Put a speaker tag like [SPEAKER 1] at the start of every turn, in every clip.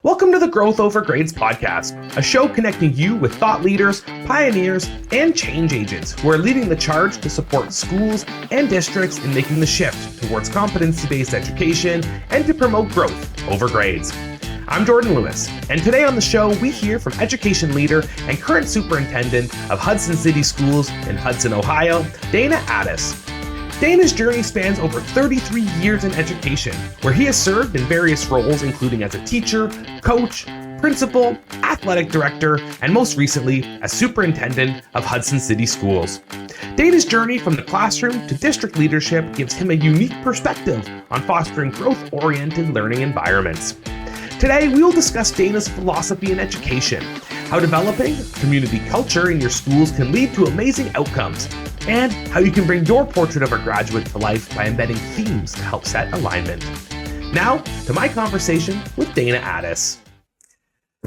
[SPEAKER 1] Welcome to the Growth Over Grades podcast, a show connecting you with thought leaders, pioneers, and change agents who are leading the charge to support schools and districts in making the shift towards competency-based education and to promote growth over grades. I'm Jordan Lewis, and today on the show, we hear from education leader and current superintendent of Hudson City Schools in Hudson, Ohio, Dana Addis. Dana's journey spans over 33 years in education, where he has served in various roles, including as a teacher, coach, principal, athletic director, and most recently, as superintendent of Hudson City Schools. Dana's journey from the classroom to district leadership gives him a unique perspective on fostering growth-oriented learning environments. Today, we will discuss Dana's philosophy in education, how developing community culture in your schools can lead to amazing outcomes, and how you can bring your portrait of a graduate to life by embedding themes to help set alignment. Now, to my conversation with Dana Addis.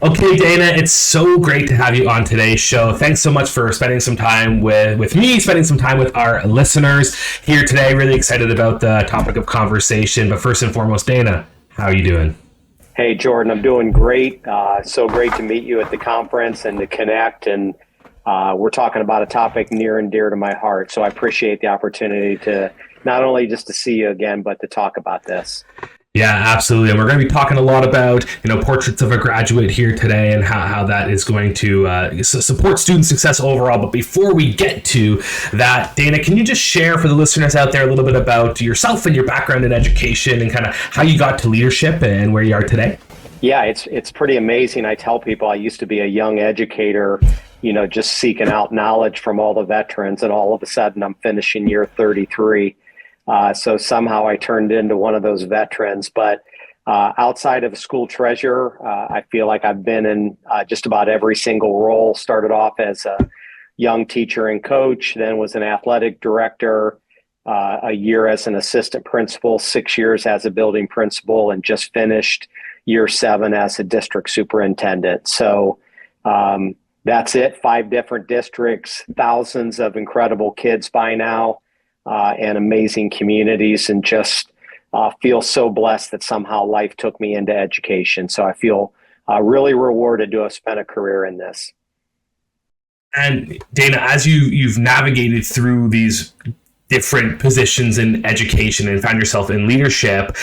[SPEAKER 1] Okay, Dana, it's so great to have you on today's show. Thanks so much for spending some time with me, spending some time with our listeners here today. Really excited about the topic of conversation. But first and foremost, Dana, how are you doing?
[SPEAKER 2] Hey, Jordan, I'm doing great. So great to meet you at the conference and to connect. And we're talking about a topic near and dear to my heart. So I appreciate the opportunity to not only just to see you again, but to talk about this.
[SPEAKER 1] Yeah, absolutely. And we're going to be talking a lot about, portraits of a graduate here today and how that is going to support student success overall. But before we get to that, Dana, can you just share for the listeners out there a little bit about yourself and your background in education and kind of how you got to leadership and where you are today?
[SPEAKER 2] Yeah, it's pretty amazing. I tell people I used to be a young educator, just seeking out knowledge from all the veterans, and all of a sudden I'm finishing year 33. So somehow I turned into one of those veterans. But outside of school treasurer, I feel like I've been in just about every single role. Started off as a young teacher and coach, then was an athletic director, a year as an assistant principal, 6 years as a building principal, and just finished year 7 as a district superintendent. So that's it. 5 different districts, thousands of incredible kids by now. And amazing communities, and just feel so blessed that somehow life took me into education. So I feel really rewarded to have spent a career in this.
[SPEAKER 1] And Dana, as you've navigated through these different positions in education and found yourself in leadership,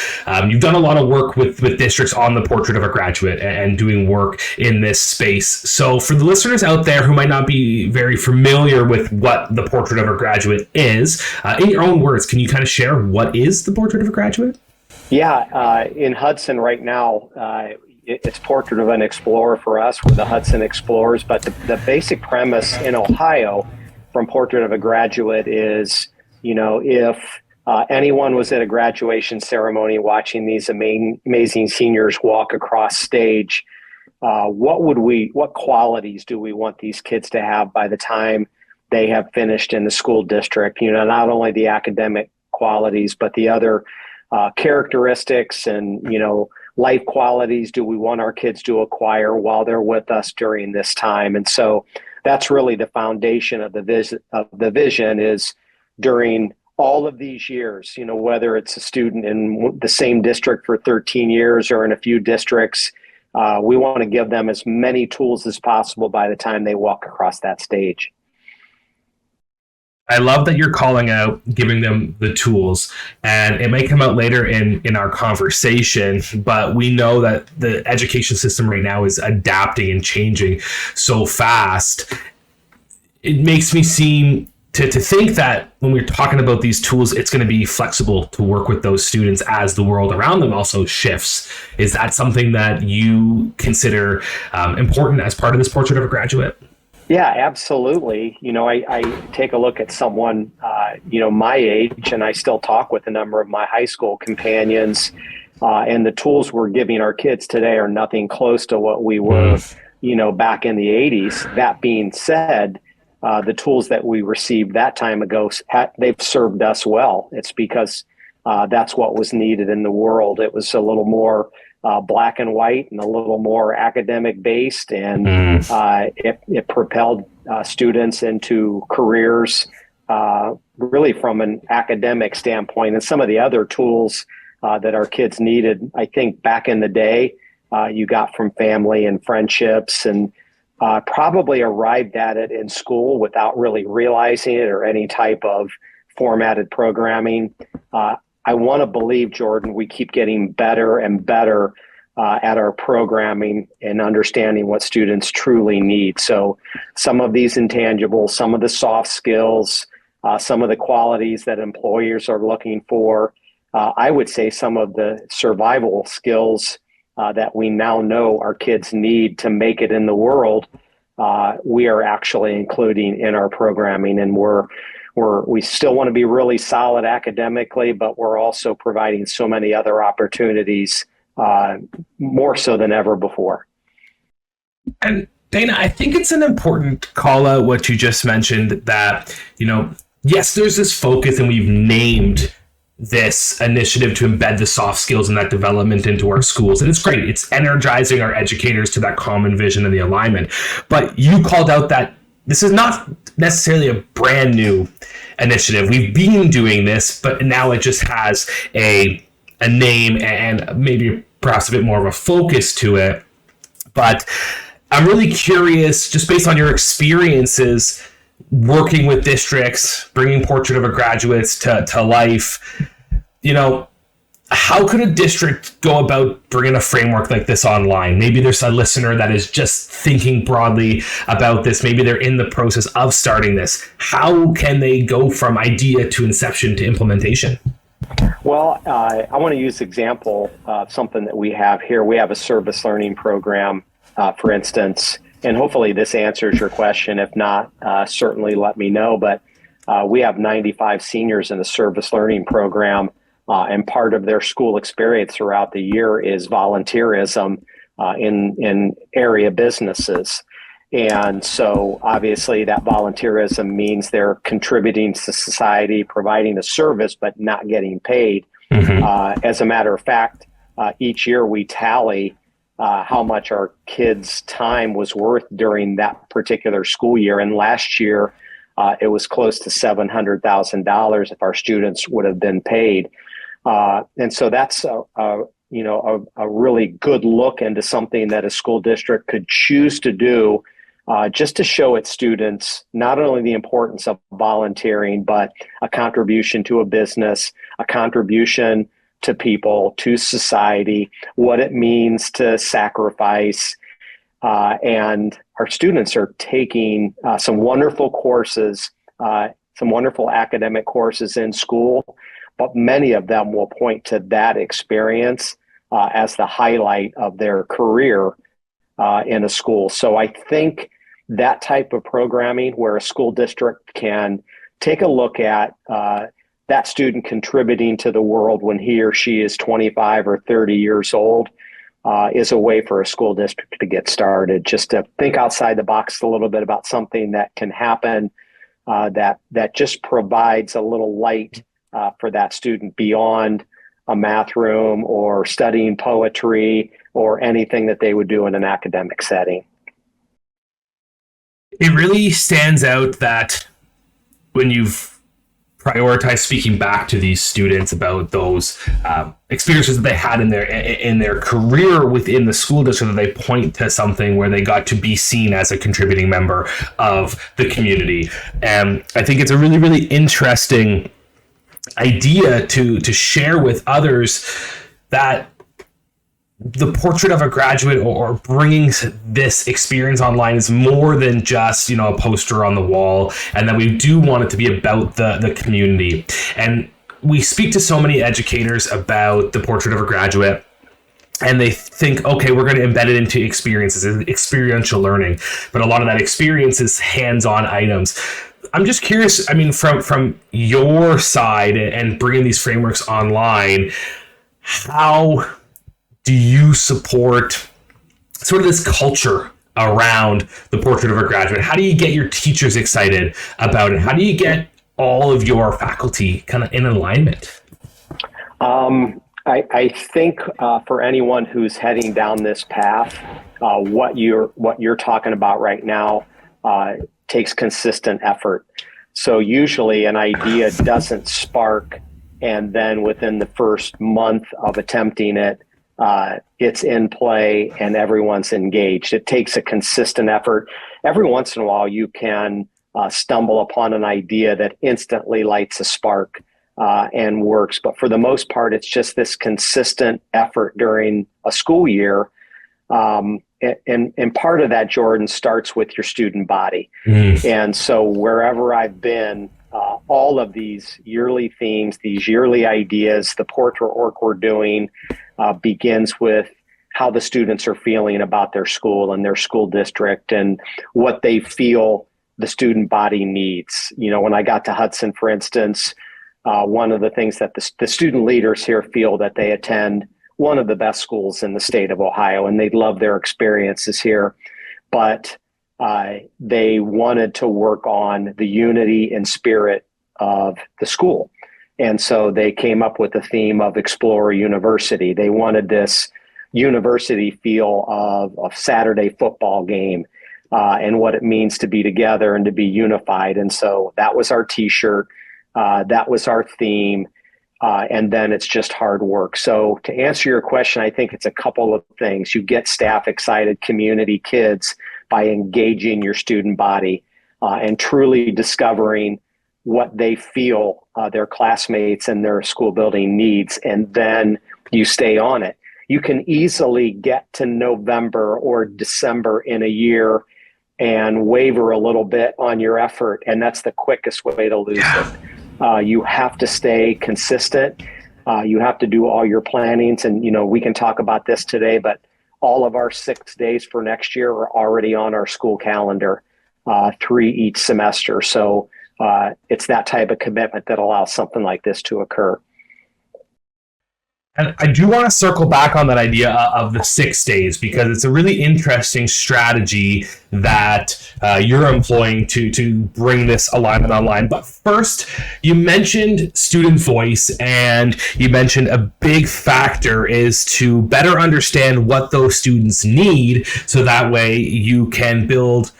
[SPEAKER 1] you've done a lot of work with districts on the portrait of a graduate and doing work in this space. So for the listeners out there who might not be very familiar with what the portrait of a graduate is, in your own words, can you kind of share what is the portrait of a graduate?
[SPEAKER 2] Yeah, in Hudson right now, it's portrait of an explorer for us. We're the Hudson Explorers, but the basic premise in Ohio from portrait of a graduate is, if anyone was at a graduation ceremony watching these amazing seniors walk across stage, what qualities do we want these kids to have by the time they have finished in the school district? Not only the academic qualities, but the other characteristics and, life qualities do we want our kids to acquire while they're with us during this time? And so that's really the foundation of the vision is during all of these years, whether it's a student in the same district for 13 years or in a few districts, we want to give them as many tools as possible by the time they walk across that stage.
[SPEAKER 1] I love that you're calling out giving them the tools, and it may come out later in our conversation, but we know that the education system right now is adapting and changing so fast. It makes me seem to think that when we're talking about these tools, it's going to be flexible to work with those students as the world around them also shifts. Is that something that you consider important as part of this portrait of a graduate?
[SPEAKER 2] Yeah, absolutely. I take a look at someone, my age, and I still talk with a number of my high school companions, and the tools we're giving our kids today are nothing close to what we were, back in the 80s. That being said, the tools that we received that time ago, they've served us well. It's because that's what was needed in the world. It was a little more black and white and a little more academic based, and it propelled students into careers really from an academic standpoint. And some of the other tools that our kids needed, I think back in the day, you got from family and friendships, and probably arrived at it in school without really realizing it or any type of formatted programming. I want to believe, Jordan, we keep getting better and better at our programming and understanding what students truly need. So some of these intangibles, some of the soft skills, some of the qualities that employers are looking for, I would say some of the survival skills that we now know our kids need to make it in the world, we are actually including in our programming. And we still want to be really solid academically, but we're also providing so many other opportunities, more so than ever before.
[SPEAKER 1] And Dana, I think it's an important call out what you just mentioned, that, yes, there's this focus and we've named this initiative to embed the soft skills and that development into our schools. And it's great. It's energizing our educators to that common vision and the alignment. But you called out that this is not necessarily a brand new initiative. We've been doing this, but now it just has a name and maybe perhaps a bit more of a focus to it. But I'm really curious, just based on your experiences working with districts, bringing Portrait of a Graduate to life, how could a district go about bringing a framework like this online? Maybe there's a listener that is just thinking broadly about this. Maybe they're in the process of starting this. How can they go from idea to inception to implementation?
[SPEAKER 2] Well, I want to use the example of something that we have here. We have a service learning program, for instance, and hopefully this answers your question. If not, certainly let me know. But we have 95 seniors in the service learning program, and part of their school experience throughout the year is volunteerism in area businesses. And so obviously that volunteerism means they're contributing to society, providing a service, but not getting paid. Mm-hmm. As a matter of fact, each year we tally how much our kids' time was worth during that particular school year. And last year, it was close to $700,000 if our students would have been paid. And so that's a really good look into something that a school district could choose to do, just to show its students not only the importance of volunteering, but a contribution to a business, a contribution to people, to society, what it means to sacrifice. And our students are taking some wonderful courses, some wonderful academic courses in school, but many of them will point to that experience as the highlight of their career in a school. So I think that type of programming where a school district can take a look at that student contributing to the world when he or she is 25 or 30 years old is a way for a school district to get started, just to think outside the box a little bit about something that can happen that just provides a little light for that student beyond a math room or studying poetry or anything that they would do in an academic setting.
[SPEAKER 1] It really stands out that when you've prioritized speaking back to these students about those experiences that they had in their career within the school district, that they point to something where they got to be seen as a contributing member of the community. And I think it's a really, really interesting idea to share with others that the Portrait of a Graduate or bringing this experience online is more than just, a poster on the wall, and that we do want it to be about the community. And we speak to so many educators about the Portrait of a Graduate, and they think, okay, we're going to embed it into experiences, experiential learning. But a lot of that experience is hands-on items. I'm just curious, from your side and bringing these frameworks online, how do you support sort of this culture around the Portrait of a Graduate? How do you get your teachers excited about it? How do you get all of your faculty kind of in alignment?
[SPEAKER 2] I think for anyone who's heading down this path, what you're talking about right now takes consistent effort. So usually an idea doesn't spark, and then within the first month of attempting it, it's in play and everyone's engaged. It takes a consistent effort. Every once in a while, you can stumble upon an idea that instantly lights a spark and works. But for the most part, it's just this consistent effort during a school year. And part of that, Jordan, starts with your student body. And so wherever I've been, all of these yearly themes, these yearly ideas, the portrait work we're doing begins with how the students are feeling about their school and their school district and what they feel the student body needs. You know, when I got to Hudson, for instance, one of the things that the student leaders here feel that they attend one of the best schools in the state of Ohio, and they love their experiences here. But they wanted to work on the unity and spirit of the school. And so they came up with the theme of Explorer University. They wanted this university feel of a Saturday football game and what it means to be together and to be unified. And so that was our t-shirt. That was our theme. And then it's just hard work. So to answer your question, I think it's a couple of things. You get staff excited, community, kids, by engaging your student body and truly discovering what they feel their classmates and their school building needs, and then you stay on it. You can easily get to November or December in a year and waver a little bit on your effort, and that's the quickest way to lose it. You have to stay consistent. You have to do all your plannings, and you know, we can talk about this today, but all of our 6 days for next year are already on our school calendar, 3 each semester. So it's that type of commitment that allows something like this to occur.
[SPEAKER 1] And I do want to circle back on that idea of the 6 days, because it's a really interesting strategy that you're employing to bring this alignment online. But first, you mentioned student voice, and you mentioned a big factor is to better understand what those students need, so that way you can build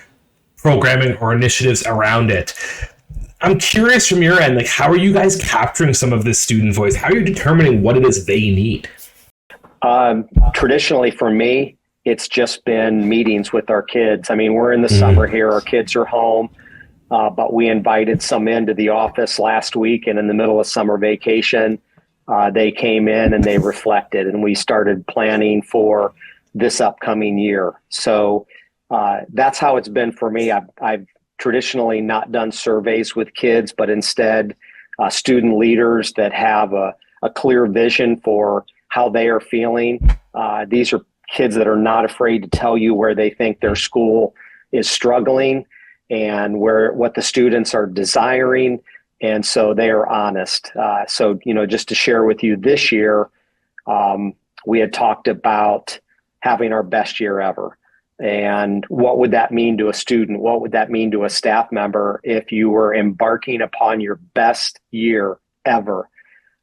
[SPEAKER 1] programming or initiatives around it. I'm curious from your end, like, how are you guys capturing some of this student voice? How are you determining what it is they need?
[SPEAKER 2] Traditionally for me, it's just been meetings with our kids. I mean, we're in the summer here, our kids are home, but we invited some into the office last week, and in the middle of summer vacation, they came in and they reflected, and we started planning for this upcoming year. So that's how it's been for me. I've traditionally not done surveys with kids, but instead student leaders that have a clear vision for how they are feeling. These are kids that are not afraid to tell you where they think their school is struggling and what the students are desiring. And so they are honest. So, you know, just to share with you, this year, we had talked about having our best year ever. And what would that mean to a student? What would that mean to a staff member if you were embarking upon your best year ever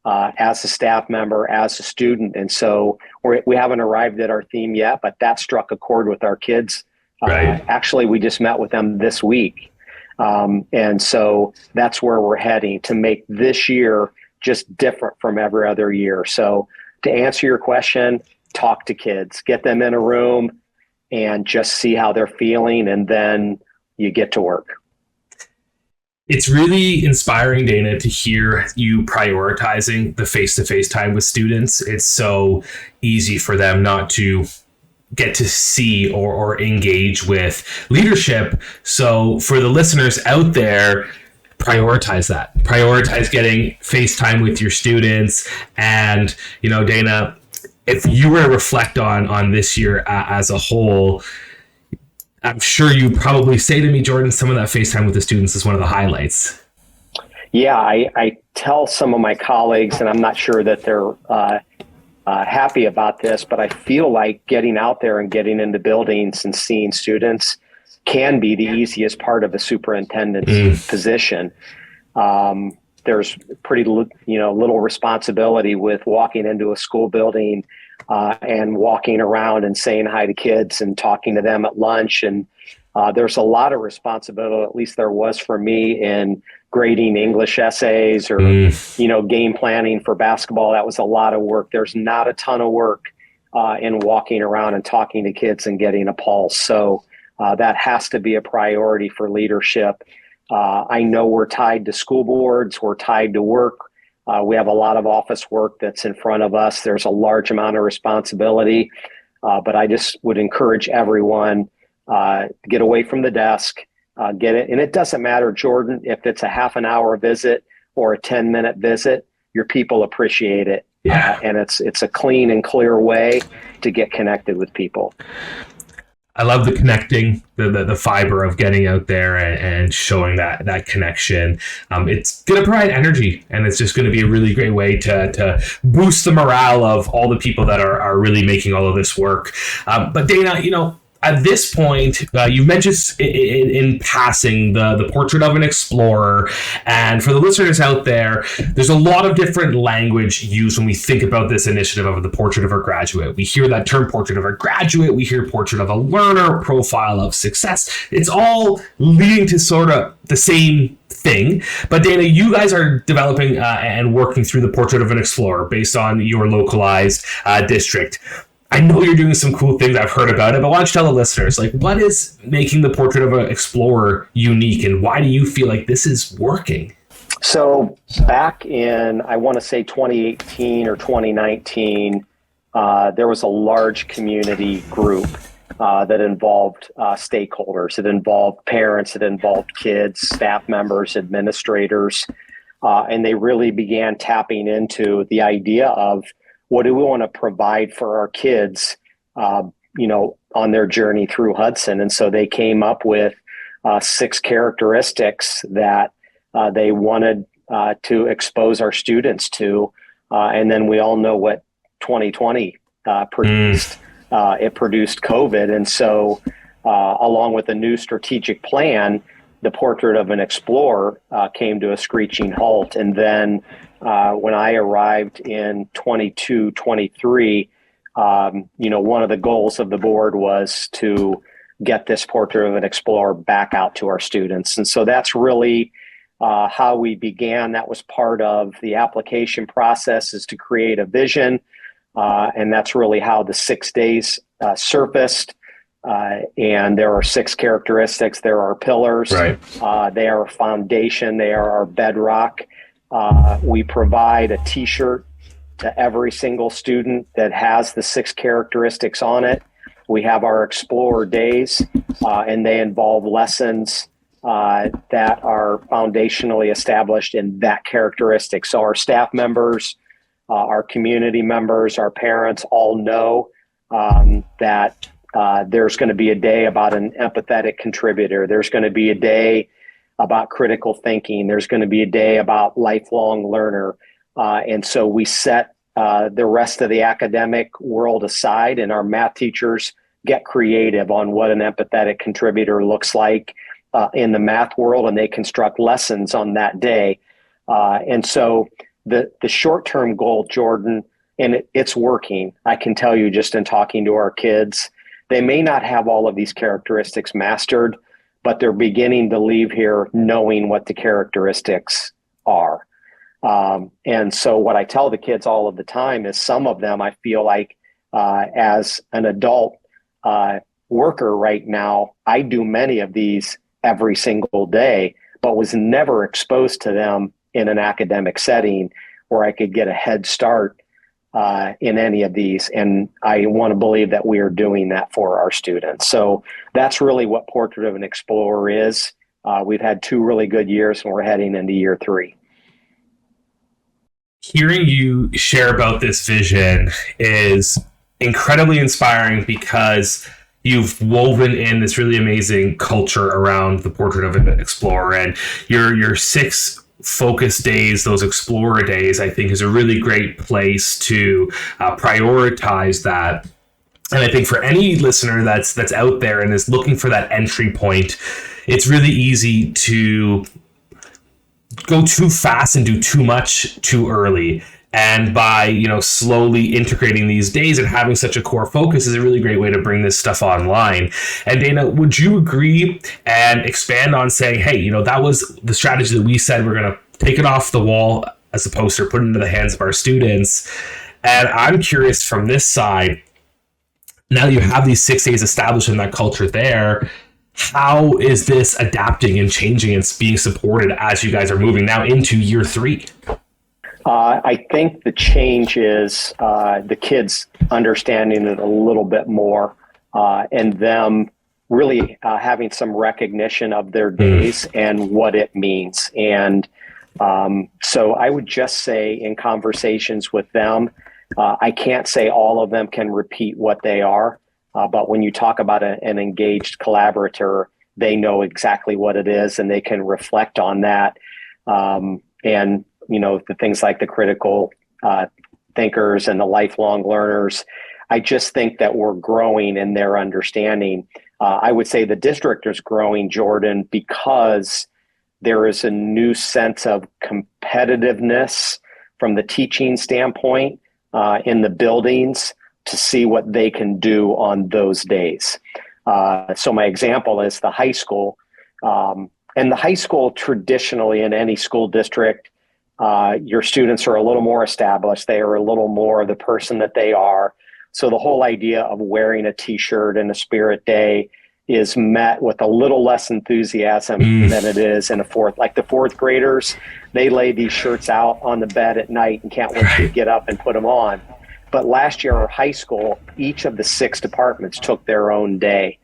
[SPEAKER 2] as a staff member, as a student? And so we haven't arrived at our theme yet, but that struck a chord with our kids.
[SPEAKER 1] Right.
[SPEAKER 2] Actually, we just met with them this week. And so that's where we're heading, to make this year just different from every other year. So to answer your question, talk to kids, get them in a room, and just see how they're feeling, and then you get to work.
[SPEAKER 1] It's really inspiring, Dana, to hear you prioritizing the face-to-face time with students. It's so easy for them not to get to see or engage with leadership. So for the listeners out there, prioritize that. Prioritize getting face time with your students. And, you know, Dana, if you were to reflect on this year as a whole, I'm sure you probably say to me, Jordan, some of that FaceTime with the students is one of the highlights.
[SPEAKER 2] Yeah, I tell some of my colleagues, and I'm not sure that they're happy about this, but I feel like getting out there and getting into buildings and seeing students can be the easiest part of a superintendent's position. There's pretty, little responsibility with walking into a school building and walking around and saying hi to kids and talking to them at lunch. And there's a lot of responsibility, at least there was for me, in grading English essays or, game planning for basketball. That was a lot of work. There's not a ton of work in walking around and talking to kids and getting a pulse. So that has to be a priority for leadership. I know we're tied to school boards, we're tied to work. We have a lot of office work that's in front of us. There's a large amount of responsibility, but I just would encourage everyone to get away from the desk, get it. And it doesn't matter, Jordan, if it's a half an hour visit or a 10-minute visit, your people appreciate it.
[SPEAKER 1] Yeah.
[SPEAKER 2] And it's a clean and clear way to get connected with people.
[SPEAKER 1] I love the connecting, the fiber of getting out there and showing that connection. It's going to provide energy, and it's just going to be a really great way to boost the morale of all the people that are really making all of this work. But Dana, at this point, you mentioned in passing the portrait of an explorer. And for the listeners out there, there's a lot of different language used when we think about this initiative of the portrait of a graduate. We hear that term portrait of a graduate. We hear portrait of a learner, profile of success. It's all leading to sort of the same thing. But Dana, you guys are developing and working through the portrait of an explorer based on your localized district. I know you're doing some cool things. I've heard about it, but why don't you tell the listeners, what is making the portrait of an explorer unique, and why do you feel like this is working?
[SPEAKER 2] So back in, I want to say 2018 or 2019, there was a large community group that involved stakeholders. It involved parents, it involved kids, staff members, administrators, and they really began tapping into the idea of, what do we want to provide for our kids, on their journey through Hudson? And so they came up with 6 characteristics that they wanted to expose our students to. And then we all know what 2020 produced. It produced COVID. And so along with a new strategic plan, the portrait of an explorer came to a screeching halt. And then when I arrived in 23, one of the goals of the board was to get this portrait of an explorer back out to our students. And so that's really how we began. That was part of the application process, is to create a vision. And that's really how the 6 days surfaced. And there are 6 characteristics. There are pillars.
[SPEAKER 1] Right.
[SPEAKER 2] They are a foundation. They are our bedrock. We provide a t-shirt to every single student that has the 6 characteristics on it. We have our Explorer Days, and they involve lessons that are foundationally established in that characteristic. So our staff members, our community members, our parents all know that there's going to be a day about an empathetic contributor. There's going to be a day about critical thinking. There's going to be a day about lifelong learner. And so we set the rest of the academic world aside, and our math teachers get creative on what an empathetic contributor looks like in the math world, and they construct lessons on that day. And so the short-term goal, Jordan, and it's working, I can tell you just in talking to our kids, they may not have all of these characteristics mastered, but they're beginning to leave here knowing what the characteristics are. And so what I tell the kids all of the time is, some of them, I feel like as an adult worker right now, I do many of these every single day, but was never exposed to them in an academic setting where I could get a head start in any of these. And I want to believe that we are doing that for our students. So that's really what Portrait of an Explorer is. We've had 2 really good years, and we're heading into year 3.
[SPEAKER 1] Hearing you share about this vision is incredibly inspiring, because you've woven in this really amazing culture around the Portrait of an Explorer, and your 6 focus days, those Explorer Days, I think is a really great place to prioritize that. And I think for any listener that's out there and is looking for that entry point, it's really easy to go too fast and do too much too early. And by, slowly integrating these days and having such a core focus is a really great way to bring this stuff online. And Dana, would you agree and expand on saying, hey, that was the strategy that we said we're going to take it off the wall as a poster, put it into the hands of our students. And I'm curious from this side, now that you have these 6 days established in that culture there, how is this adapting and changing and being supported as you guys are moving now into year 3?
[SPEAKER 2] I think the change is the kids understanding it a little bit more, and them really having some recognition of their days and what it means. And so I would just say in conversations with them, I can't say all of them can repeat what they are, but when you talk about an engaged collaborator, they know exactly what it is and they can reflect on that. And the things like the critical thinkers and the lifelong learners, I just think that we're growing in their understanding. I would say the district is growing, Jordan, because there is a new sense of competitiveness from the teaching standpoint in the buildings to see what they can do on those days. So my example is the high school. And the high school traditionally in any school district, your students are a little more established. They are a little more the person that they are. So the whole idea of wearing a t-shirt in a spirit day is met with a little less enthusiasm than it is in a fourth. Like the fourth graders, they lay these shirts out on the bed at night and can't wait to get up and put them on. But last year, our high school, each of the 6 departments took their own day.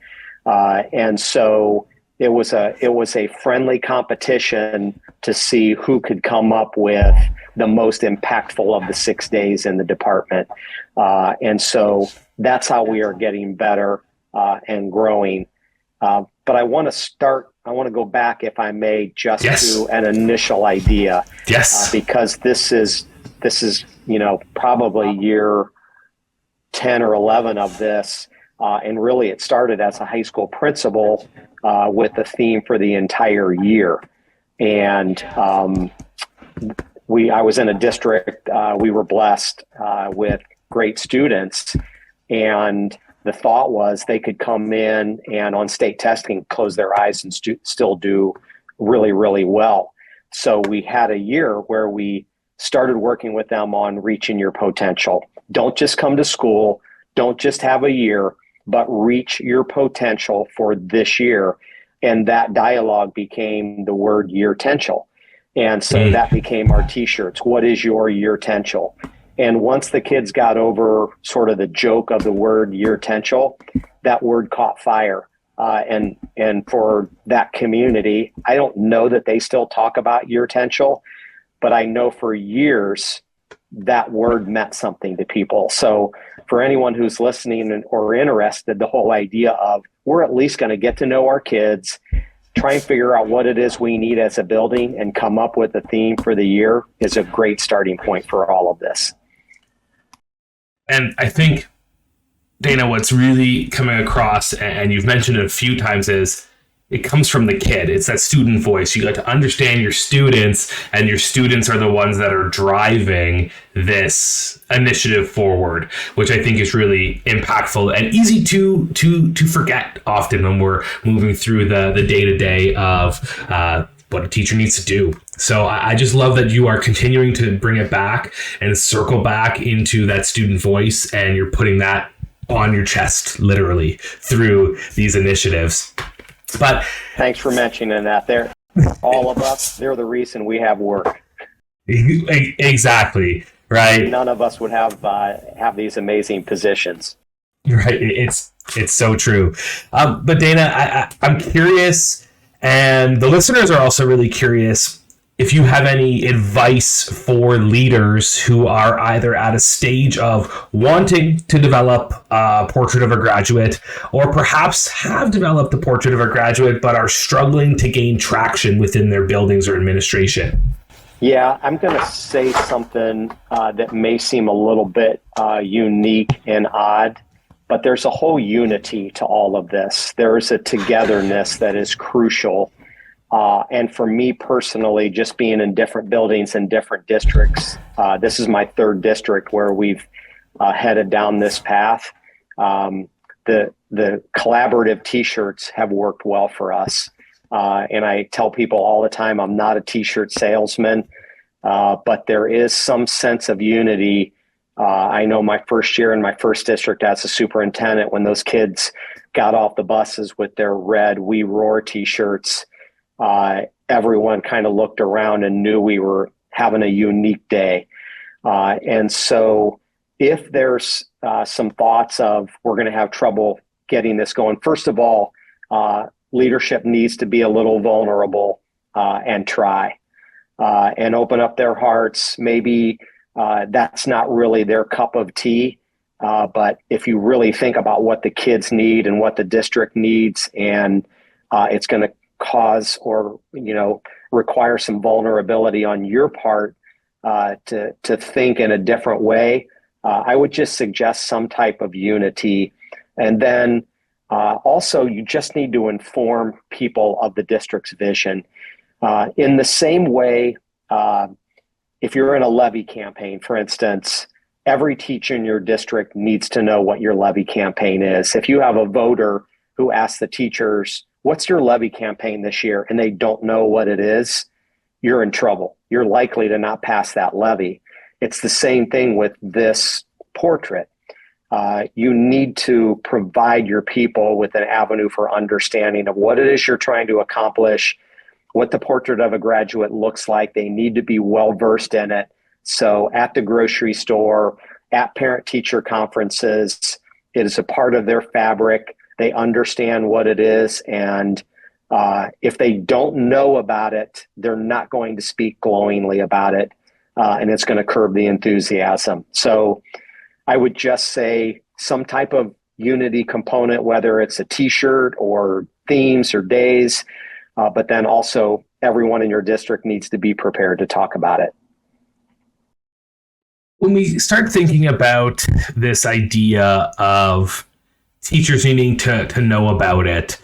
[SPEAKER 2] And so it was a friendly competition to see who could come up with the most impactful of the 6 days in the department. And so that's how we are getting better and growing. But I want to go back, if I may, just to an initial idea.
[SPEAKER 1] Yes.
[SPEAKER 2] Because this is probably year 10 or 11 of this. And really it started as a high school principal with a theme for the entire year. And I was in a district, we were blessed with great students, and the thought was they could come in and on state testing close their eyes and still do really, really well. So we had a year where we started working with them on reaching your potential. Don't just come to school, don't just have a year, but reach your potential for this year. And that dialogue became the word year potential. And so that became our t-shirts. What is your year potential? And once the kids got over sort of the joke of the word year potential, that word caught fire. And for that community, I don't know that they still talk about year potential, but I know for years that word meant something to people. So for anyone who's listening or interested, the whole idea of we're at least going to get to know our kids, try and figure out what it is we need as a building and come up with a theme for the year is a great starting point for all of this.
[SPEAKER 1] And I think, Dana, what's really coming across, and you've mentioned it a few times, is it comes from the kid. It's that student voice. You got to understand your students, and your students are the ones that are driving this initiative forward, which I think is really impactful and easy to forget often when we're moving through the day-to-day of what a teacher needs to do. So I just love that you are continuing to bring it back and circle back into that student voice, and you're putting that on your chest, literally, through these initiatives. But
[SPEAKER 2] thanks for mentioning that. They're all of us. They're the reason we have work.
[SPEAKER 1] Exactly. Right.
[SPEAKER 2] None of us would have these amazing positions.
[SPEAKER 1] Right. It's so true. But Dana, I'm curious, and the listeners are also really curious, if you have any advice for leaders who are either at a stage of wanting to develop a portrait of a graduate, or perhaps have developed a portrait of a graduate but are struggling to gain traction within their buildings or administration.
[SPEAKER 2] Yeah, I'm going to say something that may seem a little bit unique and odd, but there's a whole unity to all of this. There is a togetherness that is crucial. And for me personally, just being in different buildings in different districts, this is my third district where we've headed down this path. The collaborative t-shirts have worked well for us. And I tell people all the time, I'm not a t-shirt salesman, but there is some sense of unity I know my first year in my first district as a superintendent, when those kids got off the buses with their red "We Roar" t-shirts, everyone kind of looked around and knew we were having a unique day. And so if there's some thoughts of we're going to have trouble getting this going, first of all, leadership needs to be a little vulnerable and try and open up their hearts. Maybe that's not really their cup of tea, but if you really think about what the kids need and what the district needs, and it's going to cause or require some vulnerability on your part to think in a different way, I would just suggest some type of unity. And then also, you just need to inform people of the district's vision. In the same way, if you're in a levy campaign, for instance, every teacher in your district needs to know what your levy campaign is. If you have a voter who asks the teachers, "What's your levy campaign this year?" and they don't know what it is, you're in trouble. You're likely to not pass that levy. It's the same thing with this portrait. You need to provide your people with an avenue for understanding of what it is you're trying to accomplish, what the portrait of a graduate looks like. They need to be well-versed in it. So at the grocery store, at parent-teacher conferences, it is a part of their fabric. They understand what it is. And if they don't know about it, they're not going to speak glowingly about it. And it's going to curb the enthusiasm. So I would just say some type of unity component, whether it's a t-shirt or themes or days, but then also everyone in your district needs to be prepared to talk about it.
[SPEAKER 1] When we start thinking about this idea of teachers needing to know about it,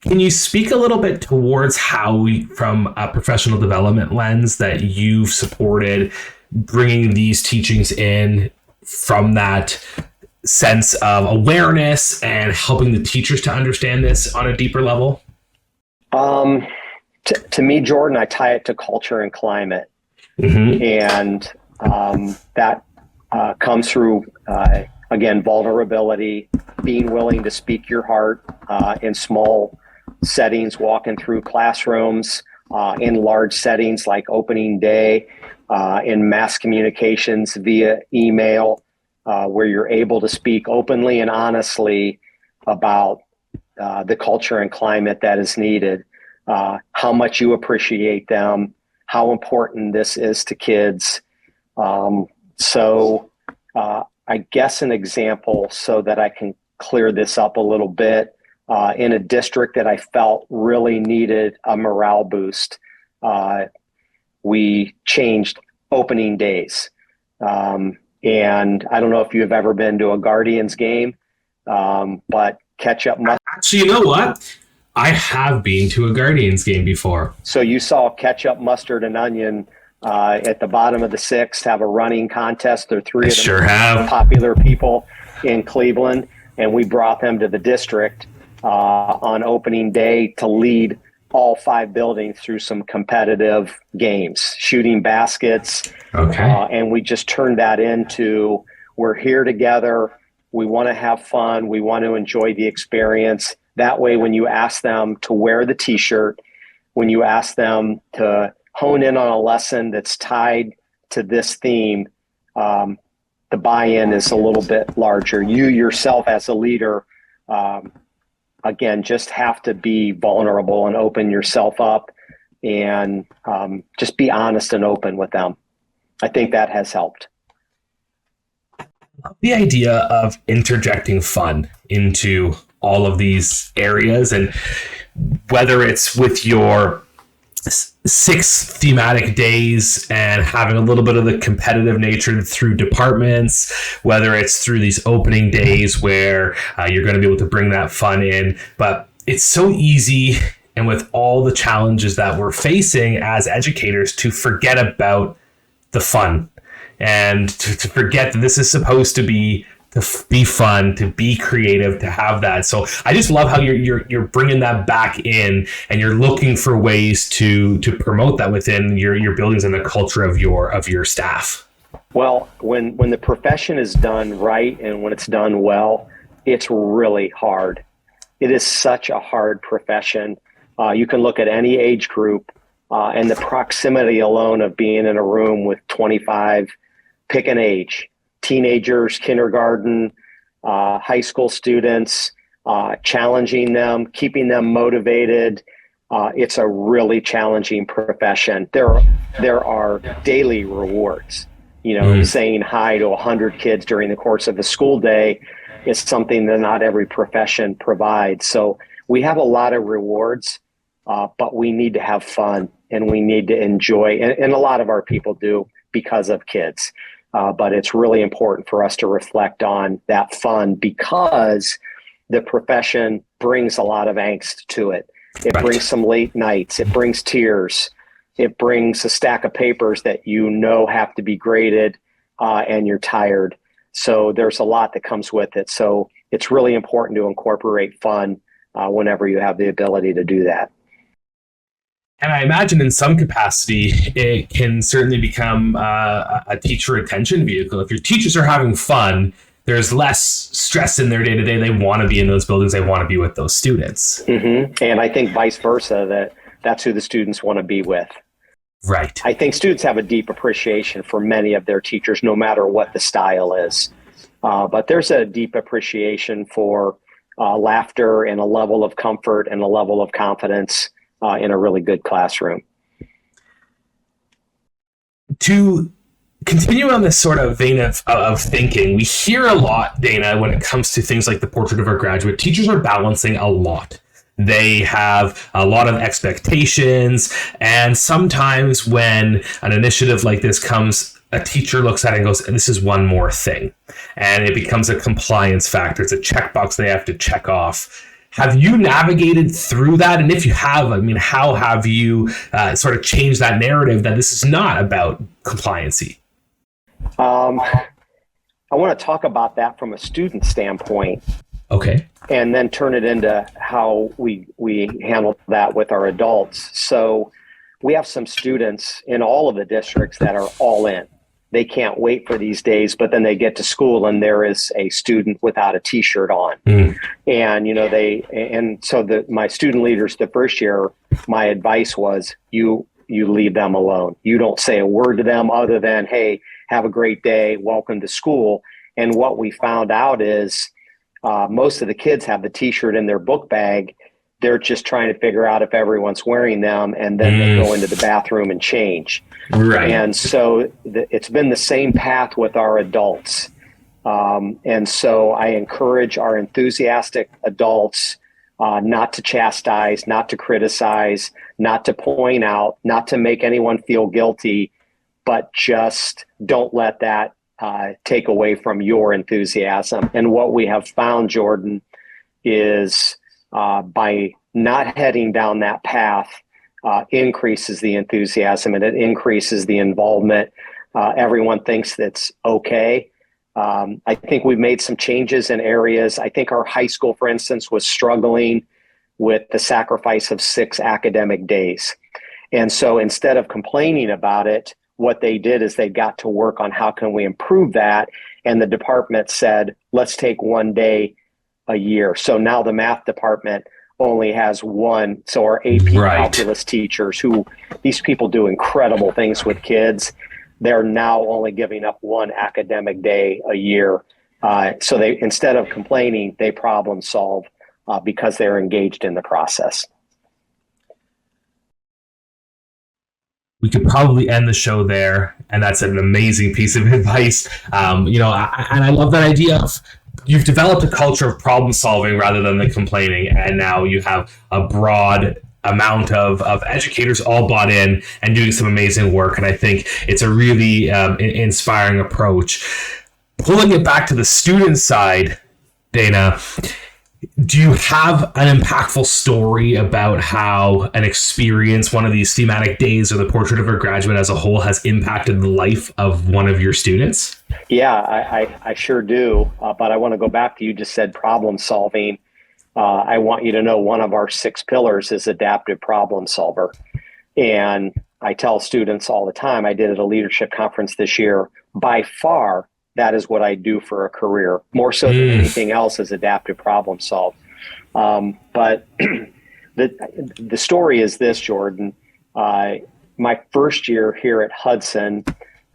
[SPEAKER 1] can you speak a little bit towards how, from a professional development lens, that you've supported bringing these teachings in from that sense of awareness and helping the teachers to understand this on a deeper level?
[SPEAKER 2] To me, Jordan, I tie it to culture and climate. Mm-hmm. And that comes through, again, vulnerability, being willing to speak your heart in small settings, walking through classrooms, in large settings like opening day, in mass communications via email, where you're able to speak openly and honestly about the culture and climate that is needed, how much you appreciate them, how important this is to kids. So I guess an example so that I can clear this up a little bit, in a district that I felt really needed a morale boost, we changed opening days. And I don't know if you've ever been to a Guardians game, but ketchup mustard.
[SPEAKER 1] Actually, you know what? I have been to a Guardians game before.
[SPEAKER 2] So you saw ketchup, mustard, and onion at the bottom of the sixth have a running contest. There are three of them popular people in Cleveland, and we brought them to the district on opening day to lead all 5 buildings through some competitive games, shooting baskets. Okay. And we just turned that into, we're here together. We want to have fun. We want to enjoy the experience. That way, when you ask them to wear the t-shirt, when you ask them to hone in on a lesson that's tied to this theme, the buy-in is a little bit larger. You yourself as a leader, again, just have to be vulnerable and open yourself up and just be honest and open with them. I think that has helped.
[SPEAKER 1] The idea of interjecting fun into all of these areas, and whether it's with your 6 thematic days and having a little bit of the competitive nature through departments, whether it's through these opening days where you're going to be able to bring that fun in. But it's so easy, and with all the challenges that we're facing as educators, to forget about the fun and to forget that this is supposed to be fun, to be creative, to have that. So I just love how you're bringing that back in, and you're looking for ways to promote that within your buildings and the culture of your staff.
[SPEAKER 2] Well, when the profession is done right and when it's done well, it's really hard. It is such a hard profession. You can look at any age group, and the proximity alone of being in a room with 25, pick an age, teenagers, kindergarten, high school students, challenging them, keeping them motivated. It's a really challenging profession. There are daily rewards. Saying hi to 100 kids during the course of a school day is something that not every profession provides. So we have a lot of rewards, but we need to have fun and we need to enjoy, and a lot of our people do because of kids. But it's really important for us to reflect on that fun because the profession brings a lot of angst to it. It brings some late nights. It brings tears. It brings a stack of papers that have to be graded, and you're tired. So there's a lot that comes with it. So it's really important to incorporate fun whenever you have the ability to do that.
[SPEAKER 1] And I imagine in some capacity, it can certainly become a teacher retention vehicle. If your teachers are having fun, there's less stress in their day-to-day. They want to be in those buildings. They want to be with those students. Mm-hmm.
[SPEAKER 2] And I think vice versa, that's who the students want to be with.
[SPEAKER 1] Right.
[SPEAKER 2] I think students have a deep appreciation for many of their teachers, no matter what the style is. But there's a deep appreciation for laughter and a level of comfort and a level of confidence in a really good classroom.
[SPEAKER 1] To continue on this sort of vein of thinking, we hear a lot, Dana, when it comes to things like the portrait of our graduate. Teachers are balancing a lot. They have a lot of expectations, and sometimes when an initiative like this comes, a teacher looks at it and goes, this is one more thing. And it becomes a compliance factor. It's a checkbox they have to check off. Have you navigated through that? And if you have, how have you sort of changed that narrative that this is not about compliancy?
[SPEAKER 2] I want to talk about that from a student standpoint.
[SPEAKER 1] Okay.
[SPEAKER 2] And then turn it into how we handle that with our adults. So we have some students in all of the districts that are all in. They can't wait for these days, but then they get to school and there is a student without a t-shirt on. And so my student leaders the first year, my advice was you leave them alone. You don't say a word to them other than, hey, have a great day, welcome to school. And what we found out is most of the kids have the t-shirt in their book bag. They're just trying to figure out if everyone's wearing them, and then they go into the bathroom and change. Right. And so it's been the same path with our adults. And so I encourage our enthusiastic adults not to chastise, not to criticize, not to point out, not to make anyone feel guilty, but just don't let that take away from your enthusiasm. And what we have found, Jordan, is by not heading down that path increases the enthusiasm and it increases the involvement. Everyone thinks that's okay. I think we've made some changes in areas. I think our high school, for instance, was struggling with the sacrifice of 6 academic days. And so instead of complaining about it, what they did is they got to work on how can we improve that. And the department said, let's take 1 day a year. So now the math department only has 1. So our AP calculus teachers, these people do incredible things with kids, they're now only giving up 1 academic day a year. So they, instead of complaining, they problem solve because they're engaged in the process.
[SPEAKER 1] We could probably end the show there, and that's an amazing piece of advice. And I love that idea of you've developed a culture of problem solving rather than the complaining, and now you have a broad amount of educators all bought in and doing some amazing work. And I think it's a really inspiring approach. Pulling it back to the student side, Dana, do you have an impactful story about how an experience, one of these thematic days or the portrait of a graduate as a whole, has impacted the life of one of your students?
[SPEAKER 2] Yeah, I sure do. But I want to go back to, you just said problem solving. I want you to know one of our 6 pillars is adaptive problem solver. And I tell students all the time, I did at a leadership conference this year, by far, that is what I do for a career, more so than anything else is adaptive problem solve. But the story is this, Jordan. My first year here at Hudson,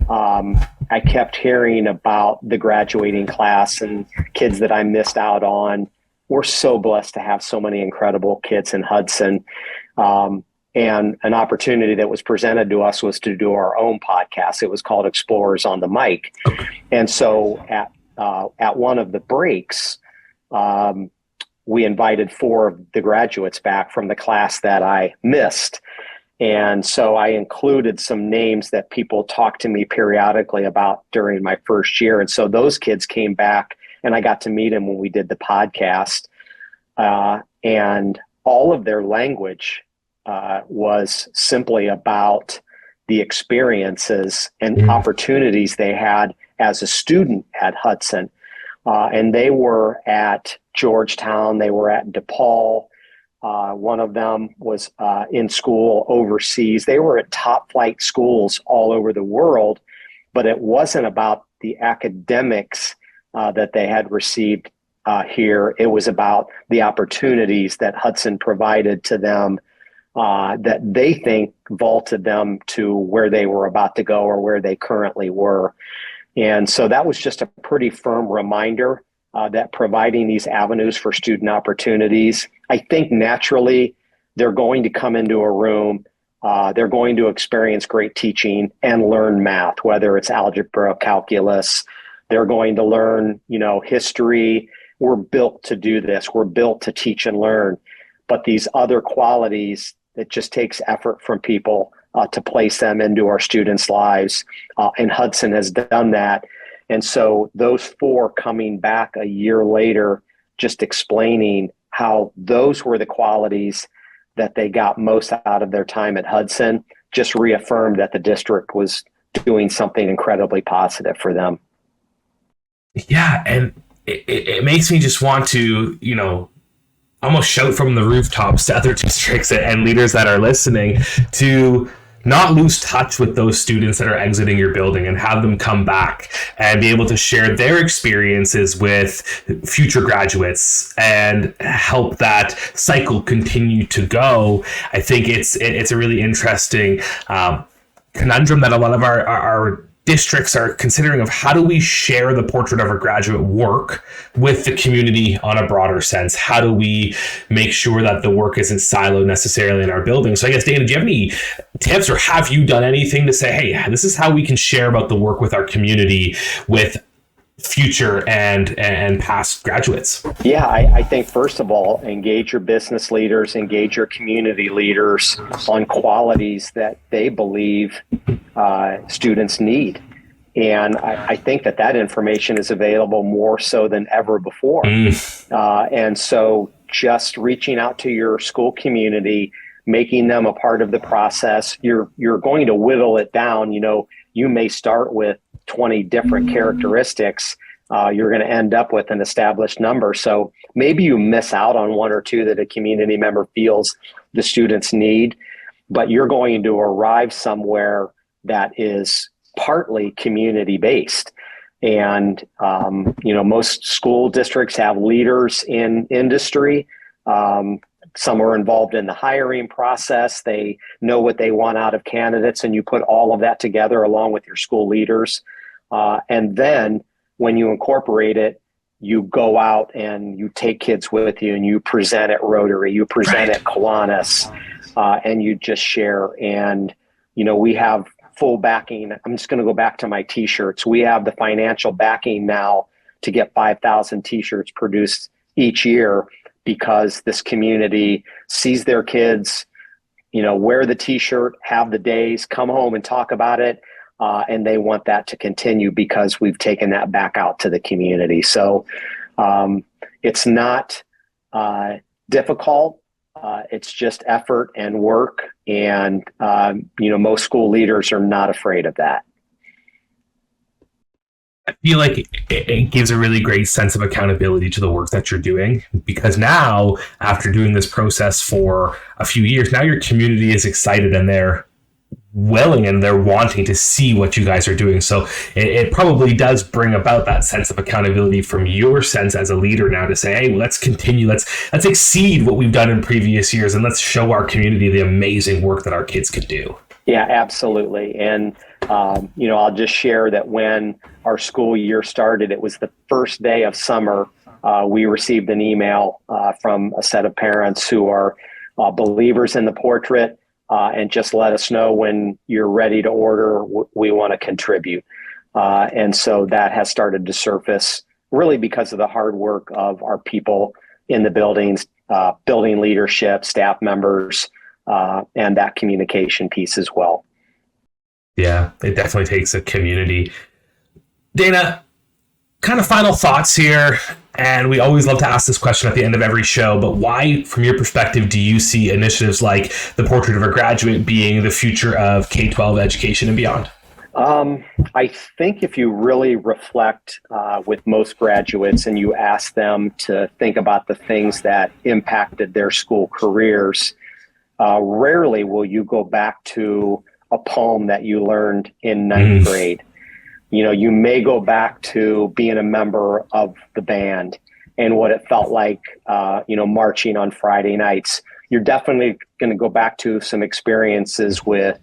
[SPEAKER 2] I kept hearing about the graduating class and kids that I missed out on. We're so blessed to have so many incredible kids in Hudson. And an opportunity that was presented to us was to do our own podcast. It was called Explorers on the Mic. And so at one of the breaks, we invited 4 of the graduates back from the class that I missed. And so I included some names that people talked to me periodically about during my first year. And so those kids came back and I got to meet them when we did the podcast. And all of their language was simply about the experiences and opportunities they had as a student at Hudson. And they were at Georgetown, they were at DePaul. One of them was in school overseas. They were at top flight schools all over the world, but it wasn't about the academics that they had received here. It was about the opportunities that Hudson provided to them that they think vaulted them to where they were about to go or where they currently were. And so that was just a pretty firm reminder that providing these avenues for student opportunities, I think naturally they're going to come into a room, they're going to experience great teaching and learn math, whether it's algebra, calculus, they're going to learn, history. We're built to do this. We're built to teach and learn. But these other qualities, it just takes effort from people to place them into our students' lives. And Hudson has done that. And so those 4 coming back a year later, just explaining how those were the qualities that they got most out of their time at Hudson, just reaffirmed that the district was doing something incredibly positive for them.
[SPEAKER 1] Yeah. And it makes me just want to, almost shout from the rooftops to other districts and leaders that are listening to not lose touch with those students that are exiting your building and have them come back and be able to share their experiences with future graduates and help that cycle continue to go. I think it's a really interesting conundrum that a lot of our districts are considering of how do we share the portrait of our graduate work with the community on a broader sense? How do we make sure that the work isn't siloed necessarily in our building? So I guess, Dana, do you have any tips or have you done anything to say, hey, this is how we can share about the work with our community with future and past graduates?
[SPEAKER 2] Yeah, I think first of all, engage your business leaders, engage your community leaders on qualities that they believe students need. And I think that information is available more so than ever before. And so just reaching out to your school community, making them a part of the process, you're going to whittle it down. You may start with 20 different characteristics. You're going to end up with an established number. So maybe you miss out on 1 or 2 that a community member feels the students need, but you're going to arrive somewhere that is partly community-based. And, most school districts have leaders in industry. Some are involved in the hiring process. They know what they want out of candidates, and you put all of that together along with your school leaders. And then when you incorporate it, you go out and you take kids with you and you present at Rotary, you present at Kiwanis, and you just share. And, we have full backing. I'm just going to go back to my t-shirts. We have the financial backing now to get 5,000 t-shirts produced each year because this community sees their kids, wear the t-shirt, have the days, come home and talk about it. And they want that to continue because we've taken that back out to the community. So it's not difficult. It's just effort and work. And, most school leaders are not afraid of that.
[SPEAKER 1] I feel like it gives a really great sense of accountability to the work that you're doing, because now, after doing this process for a few years, now your community is excited and they're willing and they're wanting to see what you guys are doing. So it probably does bring about that sense of accountability from your sense as a leader now to say, hey, let's continue, let's exceed what we've done in previous years, and let's show our community the amazing work that our kids could do.
[SPEAKER 2] Yeah, absolutely. And, I'll just share that when our school year started, it was the first day of summer. We received an email from a set of parents who are believers in the portrait, and just let us know when you're ready to order. We want to contribute. And so that has started to surface really because of the hard work of our people in the buildings, building leadership, staff members, and that communication piece as well.
[SPEAKER 1] Yeah, it definitely takes a community. Dana, kind of final thoughts here. And we always love to ask this question at the end of every show, but why, from your perspective, do you see initiatives like the Portrait of a Graduate being the future of K-12 education and beyond?
[SPEAKER 2] I think if you really reflect with most graduates and you ask them to think about the things that impacted their school careers, rarely will you go back to a poem that you learned in ninth grade. You may go back to being a member of the band and what it felt like, marching on Friday nights. You're definitely going to go back to some experiences with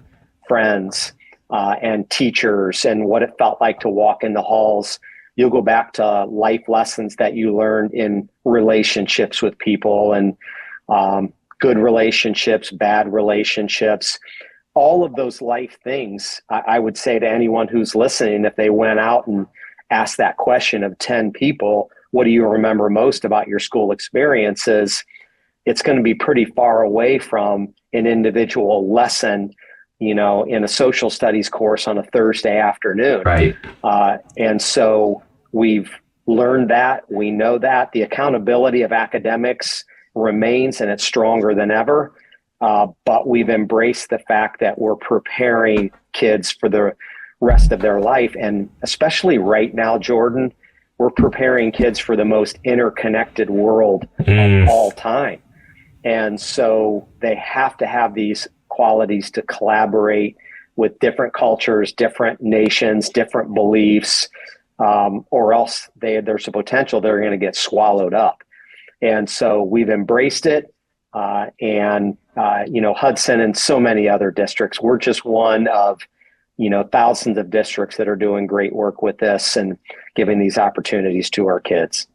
[SPEAKER 2] friends and teachers and what it felt like to walk in the halls. You'll go back to life lessons that you learned in relationships with people, and good relationships, bad relationships. All of those life things, I would say to anyone who's listening, if they went out and asked that question of 10 people, what do you remember most about your school experiences? It's going to be pretty far away from an individual lesson, in a social studies course on a Thursday afternoon.
[SPEAKER 1] Right.
[SPEAKER 2] And so we've learned that. We know that the accountability of academics remains, and it's stronger than ever. But we've embraced the fact that we're preparing kids for the rest of their life. And especially right now, Jordan, we're preparing kids for the most interconnected world of all time. And so they have to have these qualities to collaborate with different cultures, different nations, different beliefs, or else there's a potential they're going to get swallowed up. And so we've embraced it. Hudson and so many other districts, we're just one of, thousands of districts that are doing great work with this and giving these opportunities to our kids.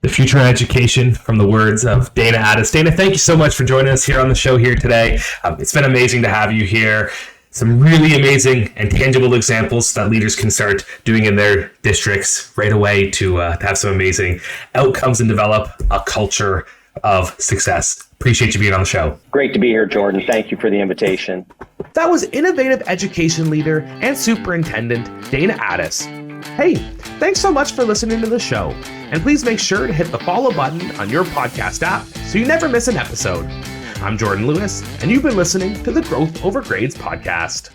[SPEAKER 1] The future of education, from the words of Dana Addis. Dana, thank you so much for joining us here on the show here today. It's been amazing to have you here. Some really amazing and tangible examples that leaders can start doing in their districts right away to have some amazing outcomes and develop a culture of success. Appreciate you being on the show.
[SPEAKER 2] Great to be here, Jordan. Thank you for the invitation.
[SPEAKER 1] That was innovative education leader and superintendent Dana Addis. Hey, thanks so much for listening to the show. And please make sure to hit the follow button on your podcast app so you never miss an episode. I'm Jordan Lewis, and you've been listening to the Growth Over Grades podcast.